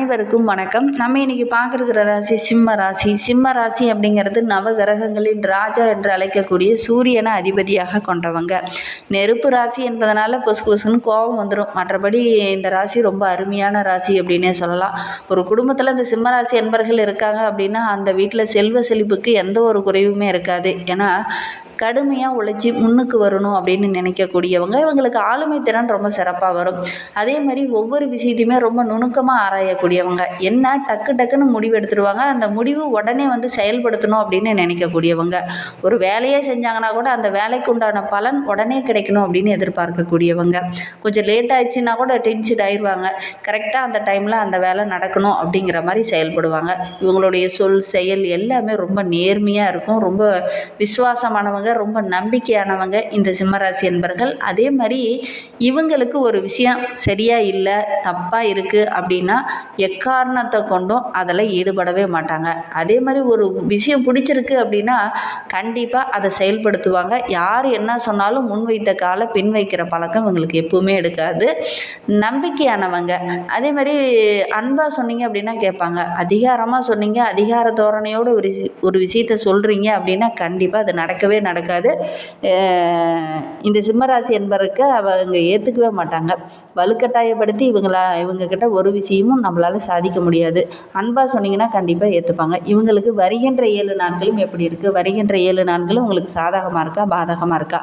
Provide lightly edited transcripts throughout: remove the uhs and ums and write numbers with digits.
அனைவருக்கும் வணக்கம். நம்ம இன்னைக்கு பார்க்குற ராசி சிம்ம ராசி. சிம்ம ராசி அப்படிங்கிறது நவகிரகங்களின் ராஜா என்று அழைக்கக்கூடிய சூரியனை அதிபதியாக கொண்டவங்க. நெருப்பு ராசி என்பதனால பொசு பொசுன்னு கோபம் வந்துடும். மற்றபடி இந்த ராசி ரொம்ப அருமையான ராசி அப்படின்னே சொல்லலாம். ஒரு குடும்பத்தில் இந்த சிம்ம ராசி என்பர்கள் இருக்காங்க அப்படின்னா அந்த வீட்டில் செல்வ செழிப்புக்கு எந்த ஒரு குறைவுமே இருக்காது. ஏன்னா கடுமையாக உழைச்சி முன்னுக்கு வரணும் அப்படின்னு நினைக்கக்கூடியவங்க. இவங்களுக்கு ஆளுமை திறன் ரொம்ப சிறப்பாக வரும். அதே மாதிரி ஒவ்வொரு விஷயத்தையுமே ரொம்ப நுணுக்கமாக ஆராயக்கூடியவங்க. என்ன டக்குன்னு முடிவு எடுத்துடுவாங்க. அந்த முடிவு உடனே செயல்படுத்தணும் அப்படின்னு நினைக்கக்கூடியவங்க. ஒரு வேலையே செஞ்சாங்கன்னா கூட அந்த வேலைக்கு உண்டான பலன் உடனே கிடைக்கணும் அப்படின்னு எதிர்பார்க்கக்கூடியவங்க. கொஞ்சம் லேட் ஆயிடுச்சுன்னா கூட டென்ஷன் ஆயிடுவாங்க. கரெக்டாக அந்த டைமில் அந்த வேலை நடக்கணும் அப்படிங்கிற மாதிரி செயல்படுவாங்க. இவங்களுடைய சொல் செயல் எல்லாமே ரொம்ப நேர்மையாக இருக்கும். ரொம்ப விசுவாசமானவங்க, ரொம்ப நம்பிக்கையானவங்க இந்த சிம்மராசி என்பர்கள். அதே மாதிரி இவங்களுக்கு ஒரு விஷயம் சரியா இல்லை, தப்பா இருக்கு அப்படின்னா எக்காரணத்தை கொண்டும் அதில் ஈடுபடவே மாட்டாங்க. அதே மாதிரி ஒரு விஷயம் பிடிச்சிருக்கு அப்படின்னா கண்டிப்பாக அதை செயல்படுத்துவாங்க. யார் என்ன சொன்னாலும் முன் வைத்த காலை பின் வைக்கிற பழக்கம் இவங்களுக்கு எப்பவுமே எடுக்காது. நம்பிக்கையானவங்க. அதே மாதிரி அன்பாக சொன்னீங்க அப்படின்னா கேட்பாங்க. அதிகாரமாக சொன்னீங்க, அதிகார தோரணையோடு ஒரு விஷயத்தை சொல்கிறீங்க அப்படின்னா கண்டிப்பாக அது நடக்கவே நடக்காது. இந்த சிம்மராசி என்பதற்கு அவங்க ஏற்றுக்கவே மாட்டாங்க. வலுக்கட்டாயப்படுத்தி இவங்கக்கிட்ட ஒரு விஷயமும் நம்மளால் சாதிக்க முடியாது. அன்பாக சொன்னீங்கன்னா கண்டிப்பாக ஏற்றுப்பாங்க. இவங்களுக்கு வருகின்ற 7 நாட்களும் எப்படி இருக்குது? வருகின்ற 7 நாட்களும் உங்களுக்கு சாதகமாக இருக்கா, பாதகமாக இருக்கா?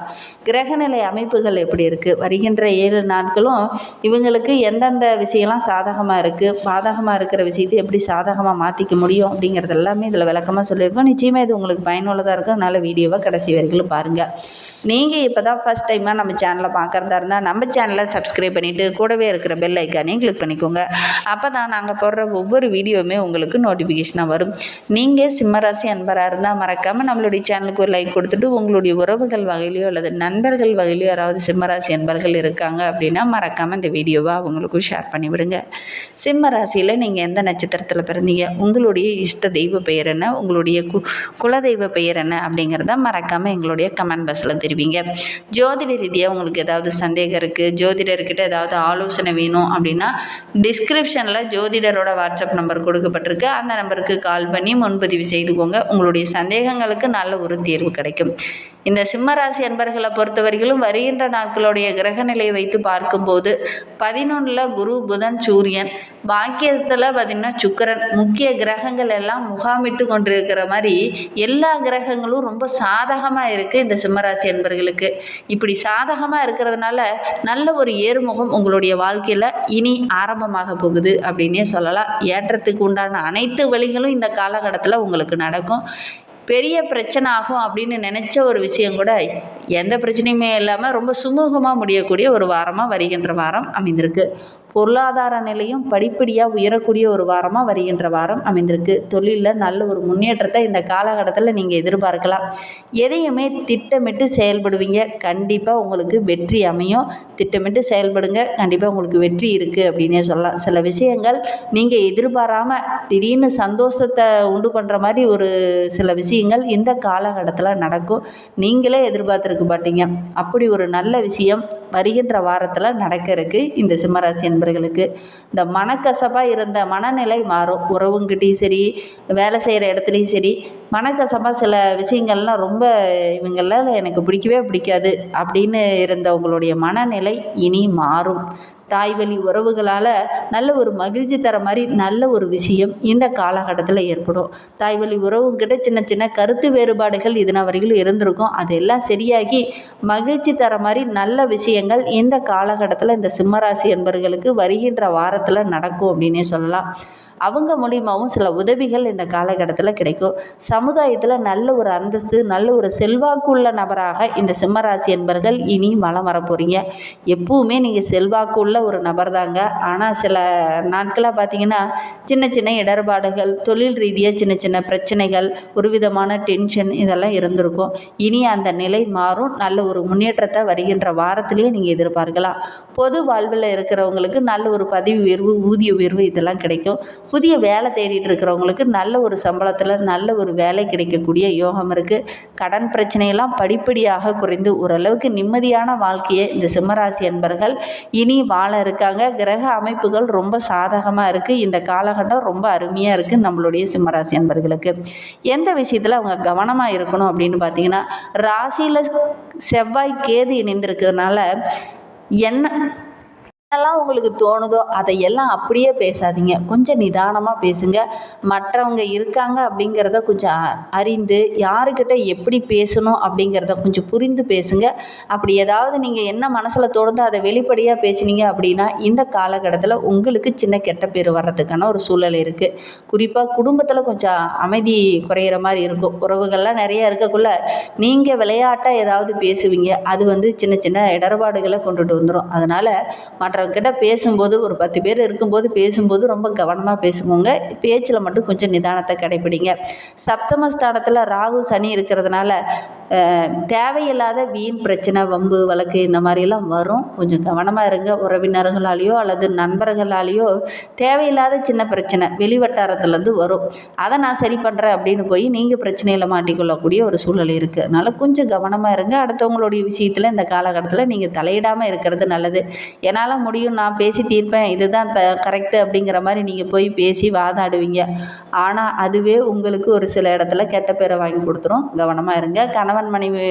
கிரகநிலை அமைப்புகள் எப்படி இருக்குது? வருகின்ற 7 நாட்களும் இவங்களுக்கு எந்தெந்த விஷயம்லாம் சாதகமாக இருக்குது, பாதகமாக இருக்கிற விஷயத்தை எப்படி சாதகமாக மாற்றிக்க முடியும் அப்படிங்கிறது எல்லாமே இதில் விளக்கமாக சொல்லியிருக்கோம். நிச்சயமாக இது உங்களுக்கு பயனுள்ளதாக இருக்கும். அதனால் வீடியோவை கடைசி வரைக்கும் பாருங்கள். நீங்கள் இப்போ தான் ஃபஸ்ட் டைமாக நம்ம சேனலை பார்க்குறதா இருந்தால் நம்ம சேனலை சப்ஸ்கிரைப் பண்ணிவிட்டு கூடவே இருக்கிற பெல் ஐக்கானையும் கிளிக் பண்ணிக்கோங்க. அப்போ தான் நாங்கள் போடுற ஒவ்வொரு வீடியோவுமே உங்களுக்கு நோட்டிஃபிகேஷனாக வரும். நீங்கள் சிம்மராசி அன்பராக இருந்தால் மறக்காமல் நம்மளுடைய சேனலுக்கு ஒரு லைக் கொடுத்துட்டு உங்களுடைய உறவுகள் வகையிலையோ அல்லது நண்பர்கள் வகையிலையோ யாராவது சிம்மராசி அன்பர்கள் இருக்காங்க அப்படின்னா மறக்காமல் இந்த வீடியோவை அவங்களுக்கும் ஷேர் பண்ணிவிடுங்க. சிம்மராசியில் நீங்கள் எந்த நட்சத்திரத்தில் பிறந்தீங்க, உங்களுடைய இஷ்ட தெய்வ பெயர் என்ன, உங்களுடைய குலதெய்வ பெயர் என்ன அப்படிங்கிறத மறக்காமல் எங்களுடைய கமெண்ட் பாக்ஸில் தெரிவிங்க. ஜோதிட ரீதியாக உங்களுக்கு ஏதாவது சந்தேகம் இருக்குது, ஜோதிடர்கிட்ட ஏதாவது ஆலோசனை வேணும் அப்படின்னா டிஸ்கிரிப்ஷனில் ஜோதிடரோட வாட்ஸ்அப் நம்பர் கொடுக்கப்பட்டிருக்கு. அந்த நம்பருக்கு கால் பண்ணி முன்பதிவு செய்துக்கோங்க. உங்களுடைய சந்தேகங்களுக்கு நல்ல ஒரு தீர்வு கிடைக்கும். இந்த சிம்மராசி அன்பர்களை பொறுத்தவரையிலும் வருகின்ற நாட்களுடைய கிரகநிலையை வைத்து பார்க்கும்போது 11 குரு, புதன், சூரியன், பாக்கியத்தில் பார்த்திங்கன்னா சுக்கிரன், முக்கிய கிரகங்கள் எல்லாம் முகாமிட்டு கொண்டிருக்கிற மாதிரி எல்லா கிரகங்களும் ரொம்ப சாதகமாக இருக்குது இந்த சிம்மராசி அன்பர்களுக்கு. இப்படி சாதகமாக இருக்கிறதுனால நல்ல ஒரு ஏறுமுகம் உங்களுடைய வாழ்க்கையில் இனி ஆரம்பமாக போகுது அப்படின்னே சொல்லலாம். ஏற்றத்துக்கு உண்டான அனைத்து வழிகளும் இந்த காலகட்டத்தில் உங்களுக்கு நடக்கும். பெரிய பிரச்சனை ஆகும் அப்படின்னு நினச்ச ஒரு விஷயம் கூட எந்த பிரச்சனையுமே இல்லாமல் ரொம்ப சுமூகமாக முடியக்கூடிய ஒரு வாரமாக வருகின்ற வாரம் அமைந்திருக்கு. பொருளாதார நிலையும் படிப்படியாக உயரக்கூடிய ஒரு வாரமாக வருகின்ற வாரம் அமைந்திருக்கு. தொழிலில் நல்ல ஒரு முன்னேற்றத்தை இந்த காலகட்டத்தில் நீங்கள் எதிர்பார்க்கலாம். எதையுமே திட்டமிட்டு செயல்படுவீங்க, கண்டிப்பாக உங்களுக்கு வெற்றி அமையும். திட்டமிட்டு செயல்படுங்க, கண்டிப்பாக உங்களுக்கு வெற்றி இருக்குது அப்படின்னே சொல்லலாம். சில விஷயங்கள் நீங்கள் எதிர்பாராமல் திடீர்னு சந்தோஷத்தை உண்டு பண்ணுற மாதிரி ஒரு சில விஷயங்கள் இந்த காலகட்டத்தில் நடக்கும். நீங்களே எதிர்பார்த்துருக்க மாட்டீங்க. அப்படி ஒரு நல்ல விஷயம் வருகின்ற வாரத்தில் நடக்க இருக்கு இந்த சிம்மராசி என்பர்களுக்கு. இந்த மனக்கசப்பாக இருந்த மனநிலை மாறும். உறவுங்கிட்டையும் சரி, வேலை செய்கிற இடத்துலையும் சரி, மனக்கசப்பாக சில விஷயங்கள்லாம் ரொம்ப இவங்களால் எனக்கு பிடிக்கவே பிடிக்காது அப்படின்னு இருந்த உங்களுடைய மனநிலை இனி மாறும். தாய்வழி உறவுகளால் நல்ல ஒரு மகிழ்ச்சி தர மாதிரி நல்ல ஒரு விஷயம் இந்த காலகட்டத்தில் ஏற்படும். தாய்வழி உறவுங்கிட்ட சின்ன சின்ன கருத்து வேறுபாடுகள் இதனால் வரைக்கும் இருந்திருக்கும். அதெல்லாம் சரியாகி மகிழ்ச்சி தர மாதிரி நல்ல விஷயங்கள் இந்த காலகட்டத்தில் இந்த சிம்மராசி என்பவர்களுக்கு வருகின்ற வாரத்தில் நடக்கும் அப்படின்னே சொல்லலாம். அவங்க மூலியமாகவும் சில உதவிகள் இந்த காலகட்டத்தில் கிடைக்கும். சமுதாயத்தில் நல்ல ஒரு அந்தஸ்து, நல்ல ஒரு செல்வாக்குள்ள நபராக இந்த சிம்மராசி என்பர்கள் இனி வலம் வர போகிறீங்க. எப்பவுமே நீங்கள் செல்வாக்குள்ள ஒரு நபர் தாங்க. ஆனால் சில நாட்களாக பார்த்தீங்கன்னா சின்ன சின்ன இடர்பாடுகள், தொழில் ரீதியாக சின்ன சின்ன பிரச்சனைகள், ஒரு விதமான டென்ஷன் இதெல்லாம் இருந்திருக்கும். இனி அந்த நிலை மாறும். நல்ல ஒரு முன்னேற்றத்தை வருகின்ற வாரத்திலேயே நீங்கள் எதிர்பார்க்கலாம். பொது வாழ்வில் இருக்கிறவங்களுக்கு நல்ல ஒரு பதவி உயர்வு, ஊதிய உயர்வு இதெல்லாம் கிடைக்கும். புதிய வேலை தேடிட்டு இருக்கிறவங்களுக்கு நல்ல ஒரு சம்பளத்தில் நல்ல ஒரு வேலை கிடைக்கக்கூடிய யோகம் இருக்குது. கடன் பிரச்சனையெல்லாம் படிப்படியாக குறைந்து ஓரளவுக்கு நிம்மதியான வாழ்க்கையை இந்த சிம்மராசி அன்பர்கள் இனி வாழ இருக்காங்க. கிரக அமைப்புகள் ரொம்ப சாதகமாக இருக்குது. இந்த காலகட்டம் ரொம்ப அருமையாக இருக்குது நம்மளுடைய சிம்மராசி அன்பர்களுக்கு. எந்த விஷயத்தில் அவங்க கவனமாக இருக்கணும் அப்படின்னு பார்த்தீங்கன்னா, ராசியில் செவ்வாய் கேது இணைந்திருக்கிறதுனால என்னெல்லாம் உங்களுக்கு தோணுதோ அதையெல்லாம் அப்படியே பேசாதீங்க. கொஞ்சம் நிதானமாக பேசுங்க. மற்றவங்க இருக்காங்க அப்படிங்கிறத கொஞ்சம் அறிந்து யாருக்கிட்ட எப்படி பேசணும் அப்படிங்கிறத கொஞ்சம் புரிந்து பேசுங்க. அப்படி ஏதாவது நீங்கள் என்ன மனசில் தோணுதோ அதை வெளிப்படையாக பேசினீங்க அப்படின்னா இந்த காலகட்டத்தில் உங்களுக்கு சின்ன கெட்ட பேர் வர்றதுக்கான ஒரு சூழல் இருக்குது. குறிப்பாக குடும்பத்தில் கொஞ்சம் அமைதி குறையிற மாதிரி இருக்கும். உறவுகள்லாம் நிறைய இருக்கக்குள்ள நீங்கள் விளையாட்டாக ஏதாவது பேசுவீங்க. அது சின்ன சின்ன இடர்பாடுகளை கொண்டுட்டு வந்துடும். அதனால் மற்றவங்கிட்ட பேசும்போது ஒரு 10 பேர் இருக்கும்போது பேசும்போது ரொம்ப கவனமாக பேசுவோங்க. பேச்சில் மட்டும் கொஞ்சம் நிதானத்தை கடைப்பிடிங்க. சப்தமஸ்தானத்தில் ராகு சனி இருக்கிறதுனால தேவையில்லாத வீண் பிரச்சனை, வம்பு வழக்கு இந்த மாதிரிலாம் வரும். கொஞ்சம் கவனமாக இருங்க. உறவினர்களாலேயோ அல்லது நண்பர்களாலேயோ தேவையில்லாத சின்ன பிரச்சனை வெளிவட்டாரத்துலேருந்து வரும். அதை நான் சரி பண்ணுறேன் அப்படின்னு போய் நீங்கள் பிரச்சனையில் மாட்டிக்கொள்ளக்கூடிய ஒரு சூழல் இருக்குது. அதனால் கொஞ்சம் கவனமாக இருங்க. அடுத்தவங்களுடைய விஷயத்தில் இந்த காலகட்டத்தில் நீங்கள் தலையிடாமல் இருக்கிறது நல்லது. என்னால் முடியும், நான் பேசி தீர்ப்பேன், இதுதான் கரெக்டு அப்படிங்கிற மாதிரி நீங்கள் போய் பேசி வாதாடுவீங்க. ஆனால் அதுவே உங்களுக்கு ஒரு சில இடத்துல கெட்ட பேரை வாங்கி கொடுத்துரும். கவனமாக இருங்க. கணவன் மனைவி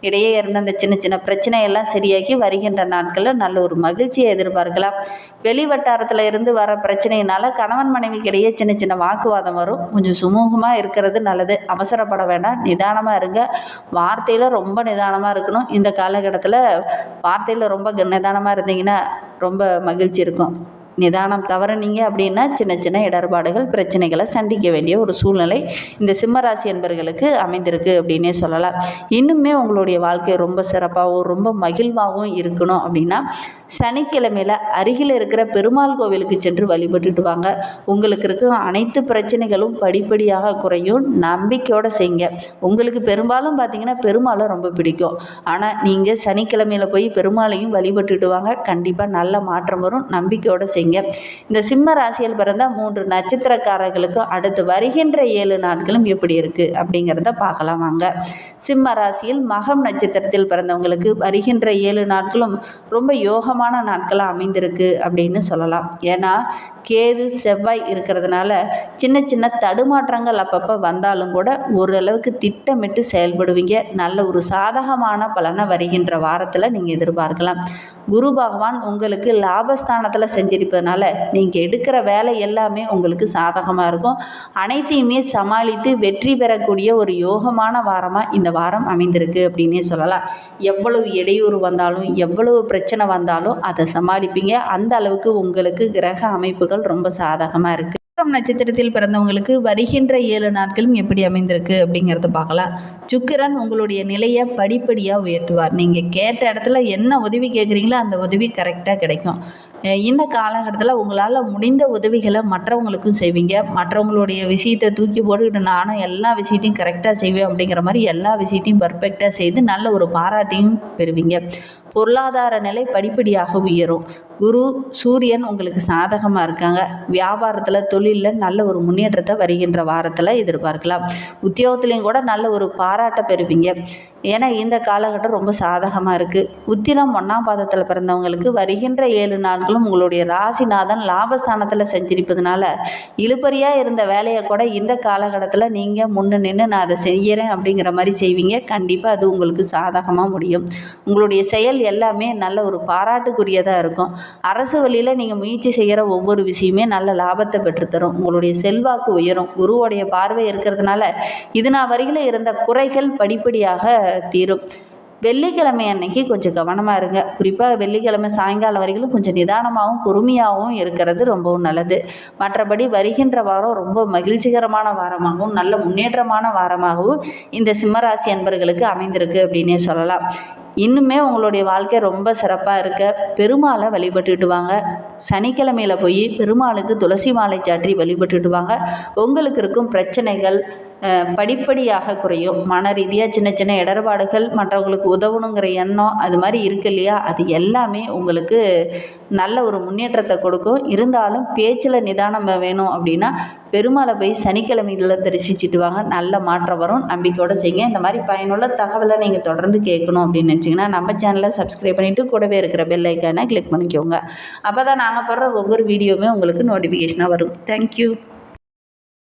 இடையே இருந்த அந்த சின்ன சின்ன பிரச்சனையெல்லாம் சரியாகி வருகின்ற நாட்களில் நல்ல ஒரு மகிழ்ச்சியை எதிர்பார்க்கலாம். வெளிவட்டாரத்தில் இருந்து வர பிரச்சனையினால கணவன் மனைவிக்கு இடையே சின்ன சின்ன வாக்குவாதம் வரும். கொஞ்சம் சுமூகமாக இருக்கிறது நல்லது. அவசரப்பட வேண்டாம். நிதானமாக இருங்க. வார்த்தையில் ரொம்ப நிதானமாக இருக்கணும். இந்த காலகட்டத்தில் வார்த்தையில் ரொம்ப நிதானமாக இருந்தீங்கன்னா ரொம்ப மகிழ்ச்சி இருக்கும். நிதானம் தவறுனீங்க அப்படின்னா சின்ன சின்ன இடர்பாடுகள் பிரச்சனைகளை சந்திக்க வேண்டிய ஒரு சூழ்நிலை இந்த சிம்மராசி என்பர்களுக்கு அமைந்திருக்கு அப்படின்னே சொல்லலாம். இன்னுமே உங்களுடைய வாழ்க்கை ரொம்ப சிறப்பாகவும் ரொம்ப மகிழ்வாகவும் இருக்கணும் அப்படின்னா சனிக்கிழமையில் அருகில் இருக்கிற பெருமாள் கோவிலுக்கு சென்று வழிபட்டுட்டு வாங்க. உங்களுக்கு இருக்கிற அனைத்து பிரச்சனைகளும் படிப்படியாக குறையும். நம்பிக்கையோடு செய்யுங்க. உங்களுக்கு பெரும்பாலும் பார்த்தீங்கன்னா பெருமாளை ரொம்ப பிடிக்கும். ஆனால் நீங்கள் சனிக்கிழமையில் போய் பெருமாளையும் வழிபட்டுட்டு வாங்க. கண்டிப்பாக நல்ல மாற்றம் வரும். நம்பிக்கையோடு செய்யுங்க. இந்த சிம்ம ராசியில் பிறந்த 3 நட்சத்திரக்காரர்களுக்கு அடுத்து வருகின்ற 7 நாட்களும் எப்படி இருக்குது அப்படிங்கிறத பார்க்கலாம் வாங்க. சிம்ம ராசியில் மகம் நட்சத்திரத்தில் பிறந்தவங்களுக்கு வருகின்ற 7 நாட்களும் ரொம்ப யோகமான நாட்களாக அமைந்திருக்கு அப்படின்னு சொல்லலாம். ஏன்னா கேது செவ்வாய் இருக்கிறதுனால சின்ன சின்ன தடுமாற்றங்கள் அப்பப்போ வந்தாலும் கூட ஓரளவுக்கு திட்டமிட்டு செயல்படுவீங்க. நல்ல ஒரு சாதகமான பலனை வருகின்ற வாரத்தில் நீங்கள் எதிர்பார்க்கலாம். குரு பகவான் உங்களுக்கு லாபஸ்தானத்தில் செஞ்சிருப்பதனால நீங்கள் எடுக்கிற வேலை எல்லாமே உங்களுக்கு சாதகமாக இருக்கும். அனைத்தையுமே சமாளித்து வெற்றி பெறக்கூடிய ஒரு யோகமான வாரமாக இந்த வாரம் அமைந்திருக்கு அப்படின்னே சொல்லலாம். எவ்வளவு இடையூறு வந்தாலும் எவ்வளவு பிரச்சனை வந்தாலும் அதை சமாளிப்பீங்க. அந்த அளவுக்கு உங்களுக்கு கிரக அமைப்புகள் ரொம்ப சாதகமாக இருக்குது. நட்சத்திரத்தில் பிறந்தவங்களுக்கு வருகின்ற 7 நாட்களும் எப்படி அமைந்திருக்கு அப்படிங்கிறத பார்க்கலாம். சுக்கிரன் உங்களுடைய நிலையை படிப்படியாக உயர்த்துவார். நீங்கள் கேட்ட இடத்துல என்ன உதவி கேட்குறீங்களோ அந்த உதவி கரெக்டாக கிடைக்கும். இந்த காலகட்டத்தில் உங்களால் முடிந்த உதவிகளை மற்றவங்களுக்கும் செய்வீங்க. மற்றவங்களுடைய விஷயத்தை தூக்கி போட்டுக்கிட்டு நானும் எல்லா விஷயத்தையும் கரெக்டாக செய்வேன் அப்படிங்கிற மாதிரி எல்லா விஷயத்தையும் பர்ஃபெக்டாக செய்து நல்ல ஒரு பாராட்டையும் பெறுவீங்க. பொருளாதார நிலை படிப்படியாக உயரும். குரு சூரியன் உங்களுக்கு சாதகமாக இருக்காங்க. வியாபாரத்தில் தொழிலில் நல்ல ஒரு முன்னேற்றத்தை வருகின்ற வாரத்தில் எதிர்பார்க்கலாம். உத்தியோகத்துலேயும் கூட நல்ல ஒரு பாராட்டை பெறுவீங்க. ஏன்னா இந்த காலகட்டம் ரொம்ப சாதகமாக இருக்குது. உத்திரம் 1ஆம் பாதத்தில் பிறந்தவங்களுக்கு வருகின்ற 7 நாட்களும் உங்களுடைய ராசிநாதன் லாபஸ்தானத்தில் செஞ்சிருப்பதுனால இழுபறியாக இருந்த வேலையை கூட இந்த காலகட்டத்தில் நீங்கள் முன்ன நின்று நான் அதை செய்கிறேன் அப்படிங்கிற மாதிரி செய்வீங்க. கண்டிப்பாக அது உங்களுக்கு சாதகமாக முடியும். உங்களுடைய செயல் எல்லாமே நல்ல ஒரு பாராட்டுக்குரியதாக இருக்கும். அரசு வழியில் நீங்கள் முயற்சி செய்கிற ஒவ்வொரு விஷயமே நல்ல லாபத்தை பெற்றுத்தரும். உங்களுடைய செல்வாக்கு உயரும். குருவோடைய பார்வை இருக்கிறதுனால இது நான் வரையில் இருந்த குறைகள் படிப்படியாக தீரும். வெள்ளிக்கிழமை அன்னைக்கு கொஞ்சம் கவனமாக இருங்க. குறிப்பாக வெள்ளிக்கிழமை சாயங்காலம் வரைக்கும் கொஞ்சம் நிதானமாகவும் பொறுமையாகவும் இருக்கிறது ரொம்பவும் நல்லது. மற்றபடி வருகின்ற வாரம் ரொம்ப மகிழ்ச்சிகரமான வாரமாகவும் நல்ல முன்னேற்றமான வாரமாகவும் இந்த சிம்மராசி அன்பர்களுக்கு அமைந்திருக்கு அப்படின்னே சொல்லலாம். இன்னுமே உங்களுடைய வாழ்க்கை ரொம்ப சிறப்பாக இருக்க பெருமாளை வழிபட்டுட்டு வாங்க. சனிக்கிழமையில் போய் பெருமாளுக்கு துளசி மாலை சாற்றி வழிபட்டுட்டு வாங்க. உங்களுக்கு இருக்கும் பிரச்சனைகள் படிப்படியாக குறையும். மன ரீதியாக சின்ன சின்ன இடர்பாடுகள், மற்றவங்களுக்கு உதவணுங்கிற எண்ணம் அது மாதிரி இருக்கு இல்லையா, அது எல்லாமே உங்களுக்கு நல்ல ஒரு முன்னேற்றத்தை கொடுக்கும். இருந்தாலும் பேச்சில் நிதானம் வேணும் அப்படின்னா பெருமாளை போய் சனிக்கிழமைகளில் தரிசிச்சுட்டு வாங்க, நல்ல மாற்றம் வரும். நம்பிக்கையோடு செய்யுங்க. இந்த மாதிரி பயனுள்ள தகவலை நீங்கள் தொடர்ந்து கேட்கணும் அப்படின்னு நினச்சிங்கன்னா நம்ம சேனலை சப்ஸ்கிரைப் பண்ணிவிட்டு கூடவே இருக்கிற பெல் ஐக்கானை கிளிக் பண்ணிக்கோங்க. அப்போ தான் நாங்கள் போடுற ஒவ்வொரு வீடியோவுமே உங்களுக்கு நோட்டிஃபிகேஷனாக வரும். தேங்க்யூ.